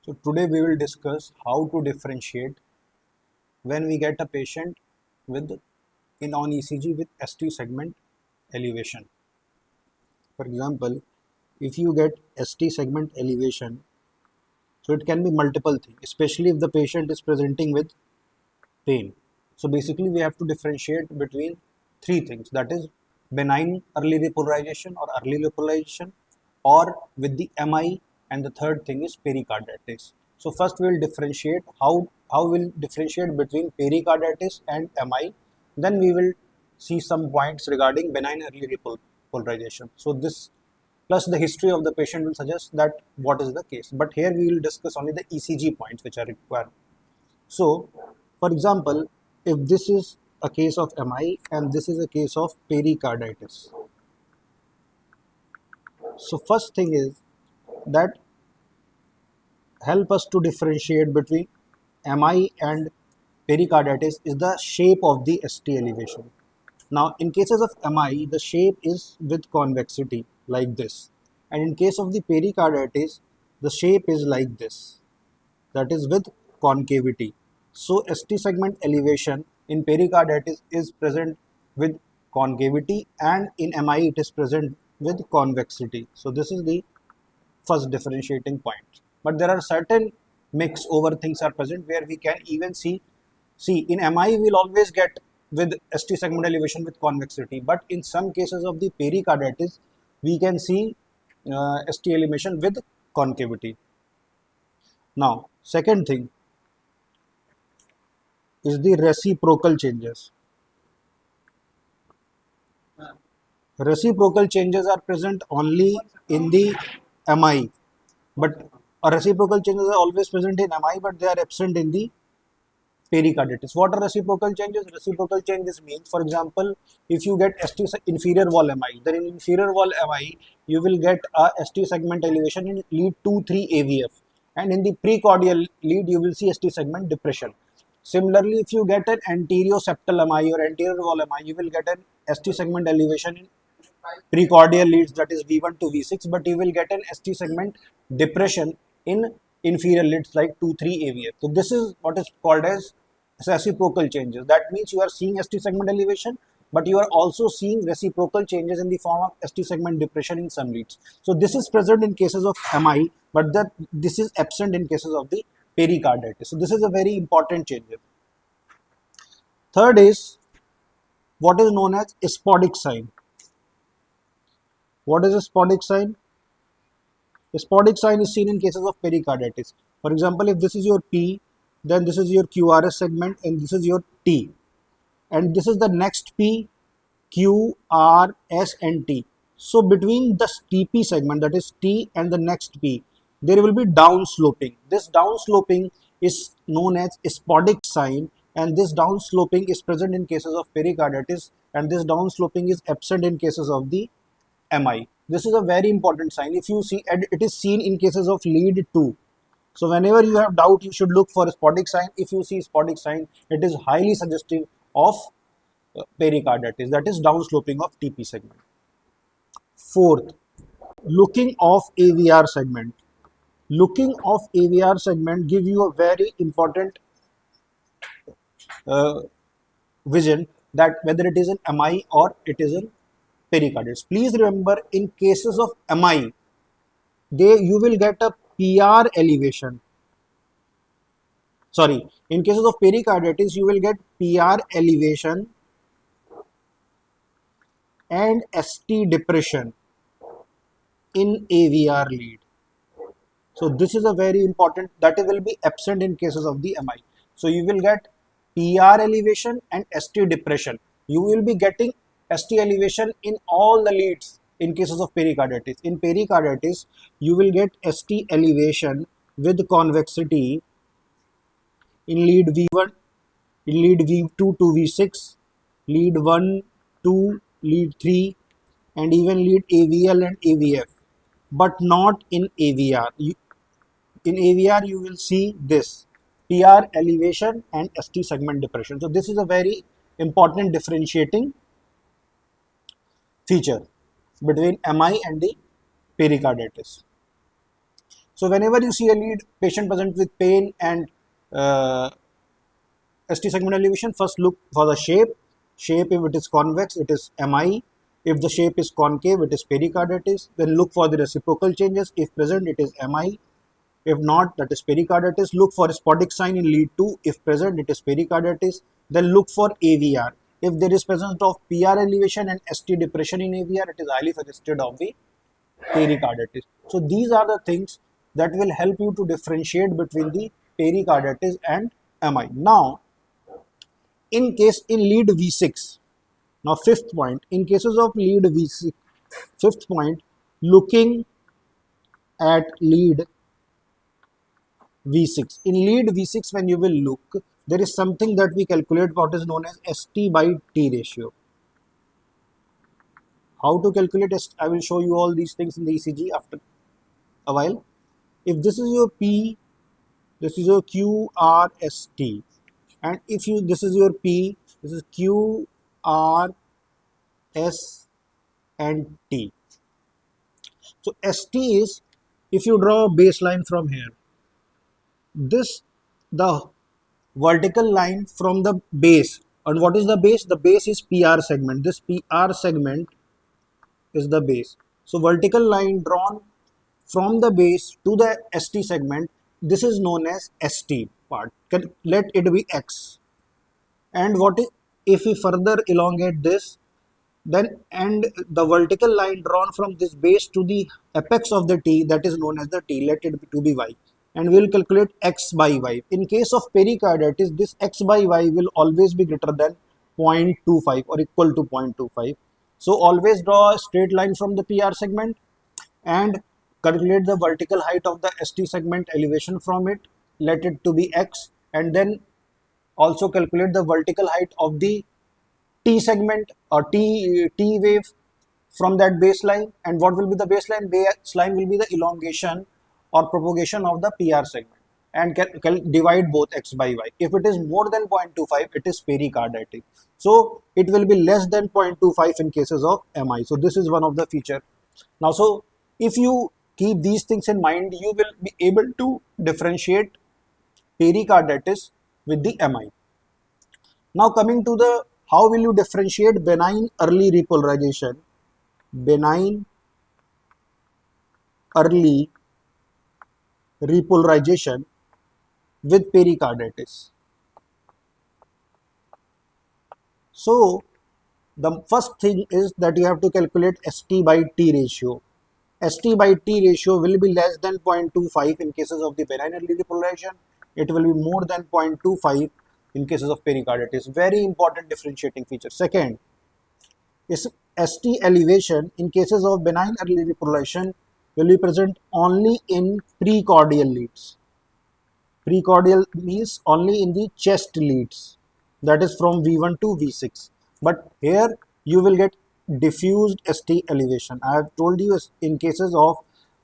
So today we will discuss how to differentiate when we get a patient with in on ECG with ST segment elevation. For example, if you get ST segment elevation, so it can be multiple things, especially if the patient is presenting with pain. So basically we have to differentiate between three things, that is benign early repolarization or early repolarization or with the MI, and the third thing is pericarditis. So first we will differentiate how we'll differentiate between pericarditis and MI, then we will see some points regarding benign early repolarization. So this plus the history of the patient will suggest that what is the case, but here we will discuss only the ECG points which are required. So, for example, if this is a case of MI and this is a case of pericarditis. So, first thing is that help us to differentiate between MI and pericarditis is the shape of the ST elevation. Now, in cases of MI, the shape is with convexity like this, and in case of the pericarditis, the shape is like this, that is with concavity. So ST segment elevation in pericarditis is present with concavity, and in MI it is present with convexity. So this is the first differentiating point. But there are certain mix over things are present where we can even see in MI we'll always get with ST segment elevation with convexity, but in some cases of the pericarditis we can see ST elevation with concavity. Now, second thing is the reciprocal changes. Reciprocal changes are present only in the MI, but reciprocal changes are always present in MI, but they are absent in the pericarditis. What are reciprocal changes? Reciprocal changes means, for example, if you get ST inferior wall MI, then in inferior wall MI, you will get a ST segment elevation in lead 2-3 AVF, and in the precordial lead, you will see ST segment depression. Similarly, if you get an anterior septal MI or anterior wall MI, you will get an ST segment elevation in precordial leads, that is V1 to V6, but you will get an ST segment depression in inferior leads like 2-3 AVF. So this is what is called as reciprocal changes. That means you are seeing ST segment elevation, but you are also seeing reciprocal changes in the form of ST segment depression in some leads. So this is present in cases of MI, but this is absent in cases of the pericarditis. So this is a very important change. Third is what is known as spodic sign. What is a spodic sign? A spodic sign is seen in cases of pericarditis. For example, if this is your P, then this is your QRS segment and this is your T. And this is the next P, Q, R, S and T. So between the TP segment, that is T, and the next P, there will be downsloping. This downsloping is known as spodic sign, and this downsloping is present in cases of pericarditis, and this downsloping is absent in cases of the MI. This is a very important sign. If you see, and it is seen in cases of lead 2. So whenever you have doubt, you should look for a spodic sign. If you see spodic sign, it is highly suggestive of pericarditis, that is downsloping of TP segment. Fourth, looking of AVR segment. Looking of AVR segment give you a very important uh, vision that whether it is an MI or it is in pericarditis. Please remember, in cases of MI, you will get a PR elevation. Sorry, in cases of pericarditis, you will get PR elevation and ST depression in AVR lead. So this is a very important, that will be absent in cases of the MI. So you will get PR elevation and ST depression. You will be getting ST elevation in all the leads in cases of pericarditis. In pericarditis, you will get ST elevation with convexity in lead V1, in lead V2 to V6, lead 1, 2, lead 3, and even lead AVL and AVF, but not in AVR. In AVR, you will see this PR elevation and ST segment depression. So this is a very important differentiating feature between MI and the pericarditis. So whenever you see a lead patient present with pain and ST segment elevation, first look for the shape. Shape, if it is convex, it is MI. If the shape is concave, it is pericarditis. Then look for the reciprocal changes. If present, it is MI. If not, that is pericarditis. Look for spottic sign in lead 2. If present, it is pericarditis. Then look for AVR. If there is presence of PR elevation and ST depression in AVR, it is highly suggested of the pericarditis. So these are the things that will help you to differentiate between the pericarditis and MI. Now, in case in lead V6, now fifth point, in cases of lead V6, fifth point, looking at lead V6. In lead V6, when you will look, there is something that we calculate what is known as ST by T ratio. How to calculate ST? I will show you all these things in the ECG after a while. If this is your P, this is your QRST, and if you this is your P, this is QRS and T. So ST is, if you draw a baseline from here, this the vertical line from the base, and what is the base? The base is PR segment. This PR segment is the base. So vertical line drawn from the base to the ST segment, this is known as ST part. Let it be X. And what if we further elongate this, then and the vertical line drawn from this base to the apex of the T, that is known as the T, let it to be Y, and we will calculate X by Y. In case of pericarditis, this X by Y will always be greater than 0.25 or equal to 0.25. So always draw a straight line from the PR segment and calculate the vertical height of the ST segment elevation from it, let it to be X, and then also calculate the vertical height of the T segment or T wave from that baseline. And what will be the baseline? Baseline will be the elongation or propagation of the PR segment, and divide both X by Y. If it is more than 0.25, it is pericarditis. So it will be less than 0.25 in cases of MI. So this is one of the feature. Now, so if you keep these things in mind, you will be able to differentiate pericarditis with the MI. Now coming to the how will you differentiate benign early repolarization, benign early repolarization with pericarditis. So the first thing is that you have to calculate ST by T ratio. ST by T ratio will be less than 0.25 in cases of the benign early repolarization. It will be more than 0.25 in cases of pericarditis. Very important differentiating feature. Second is ST elevation in cases of benign early repolarization will be present only in precordial leads. Precordial means only in the chest leads, that is from V1 to V6. But here you will get diffused ST elevation. I have told you in cases of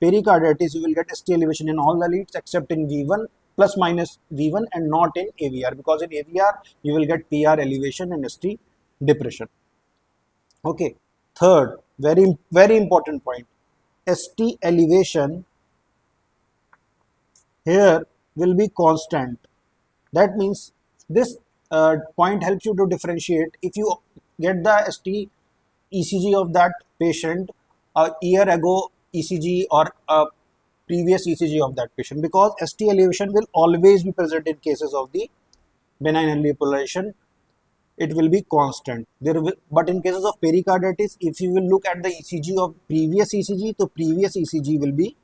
pericarditis you will get ST elevation in all the leads except in V1 plus minus V1 and not in AVR, because in AVR you will get PR elevation and ST depression. Okay. Third, very important point, ST elevation here will be constant. That means this point helps you to differentiate if you get the ST ECG of that patient a year ago ECG or a previous ECG of that patient, because ST elevation will always be present in cases of the benign early repolarization. It will be constant. But in cases of pericarditis, if you will look at the ECG of previous ECG, the previous ECG will be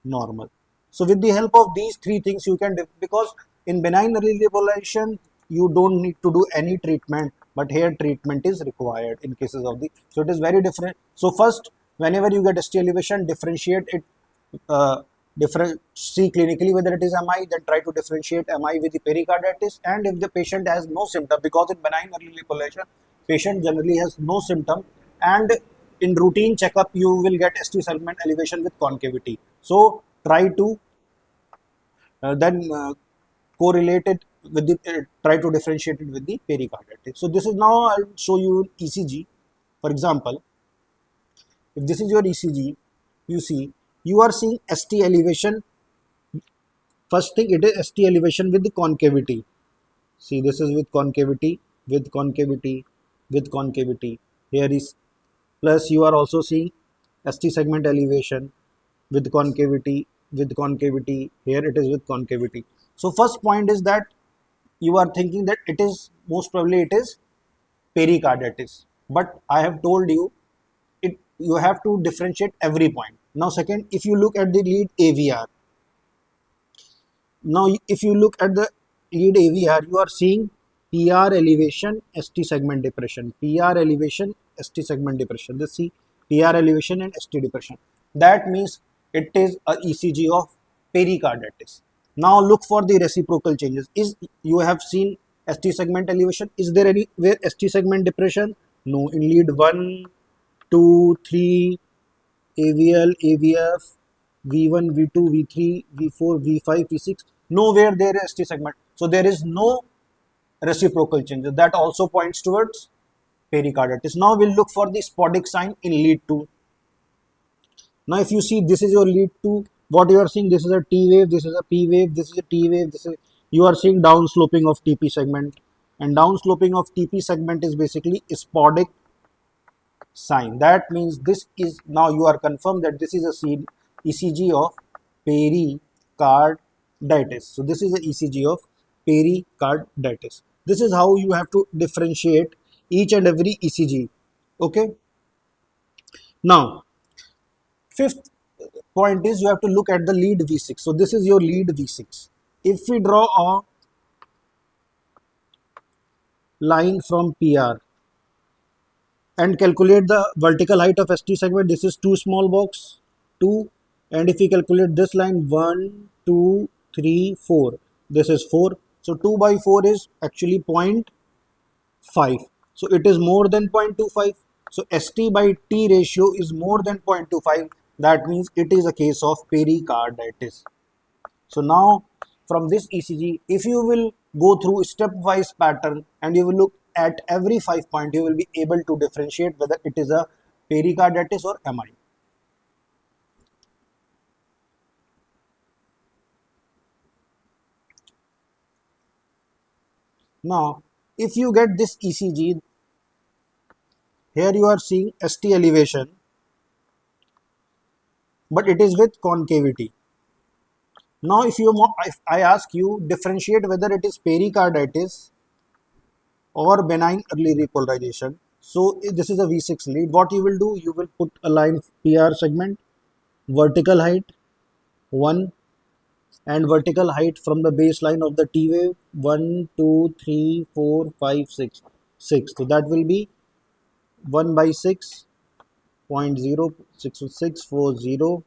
normal. So with the help of these three things you can, because in benign early repolarization you don't need to do any treatment, but here treatment is required in cases of the, so it is very different. So first, whenever you get ST elevation, differentiate it, see clinically whether it is MI, then try to differentiate MI with the pericarditis. And if the patient has no symptom, because in benign early repolarization patient generally has no symptom, and in routine checkup you will get ST segment elevation with concavity, so try to then correlate it with the try to differentiate it with the pericarditis. So this is, now I'll show you ECG. For example, if this is your ECG, you see you are seeing ST elevation. First thing, it is ST elevation with the concavity. See, this is with concavity, with concavity, with concavity. Here is plus you are also seeing ST segment elevation with concavity, with concavity. Here it is with concavity. So first point is that you are thinking that it is most probably it is pericarditis. But I have told you it you have to differentiate every point. Now second, if you look at the lead AVR, now if you look at the lead AVR, you are seeing PR elevation, ST segment depression, PR elevation, ST segment depression. This see PR elevation and ST depression. That means it is a ECG of pericarditis. Now look for the reciprocal changes. Is you have seen ST segment elevation? Is there anywhere ST segment depression? No. In lead 1, 2, 3, AVL, AVF, V1, V2, V3, V4, V5, V6. Nowhere there is ST segment. So there is no reciprocal changes. That also points towards pericarditis. Now we'll look for the spodic sign in lead 2. Now if you see this is your lead 2, what you are seeing, this is a T wave, this is a P wave, this is a T wave, this is you are seeing down sloping of TP segment, and down sloping of TP segment is basically spodic sign. That means this is now you are confirmed that this is a ECG of pericarditis. So this is a ECG of pericarditis. This is how you have to differentiate each and every ECG. Okay. Now, fifth point is you have to look at the lead V6. So this is your lead V6. If we draw a line from PR and calculate the vertical height of ST segment, this is 2 small box, 2, and if we calculate this line 1, 2, 3, 4, this is 4. So 2 by 4 is actually 0.5. So it is more than 0.25. So ST by T ratio is more than 0.25. That means it is a case of pericarditis. So now from this ECG, if you will go through stepwise pattern and you will look at every 5 point, you will be able to differentiate whether it is a pericarditis or MI. Now, if you get this ECG, here you are seeing ST elevation, but it is with concavity. Now, if I ask you differentiate whether it is pericarditis or benign early repolarization. So this is a V6 lead. What you will do, you will put a line PR segment, vertical height 1, and vertical height from the baseline of the T wave 1, 2, 3, 4, 5, 6, 6. So that will be 1 by 6, 0.0640,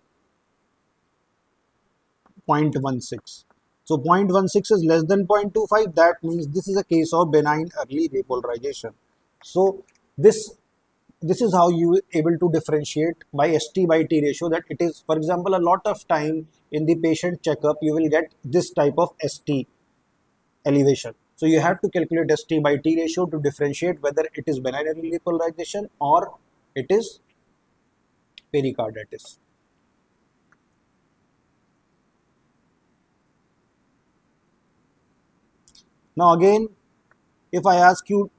0.16. So 0.16 is less than 0.25. That means this is a case of benign early repolarization. So this is how you will able to differentiate by ST by T ratio, that it is, for example, a lot of time in the patient checkup you will get this type of ST elevation. So you have to calculate ST by T ratio to differentiate whether it is benign early repolarization or it is pericarditis. Now again, if I ask you,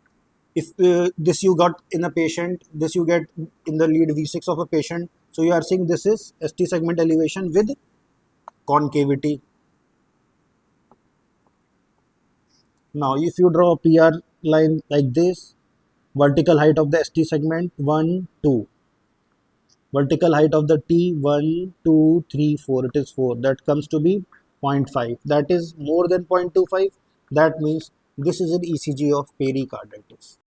if this you got in a patient, this you get in the lead V6 of a patient, so you are seeing this is ST segment elevation with concavity. Now if you draw a PR line like this, vertical height of the ST segment 1, 2, vertical height of the T 1, 2, 3, 4, it is 4, that comes to be 0.5, that is more than 0.25. That means this is an ECG of pericarditis.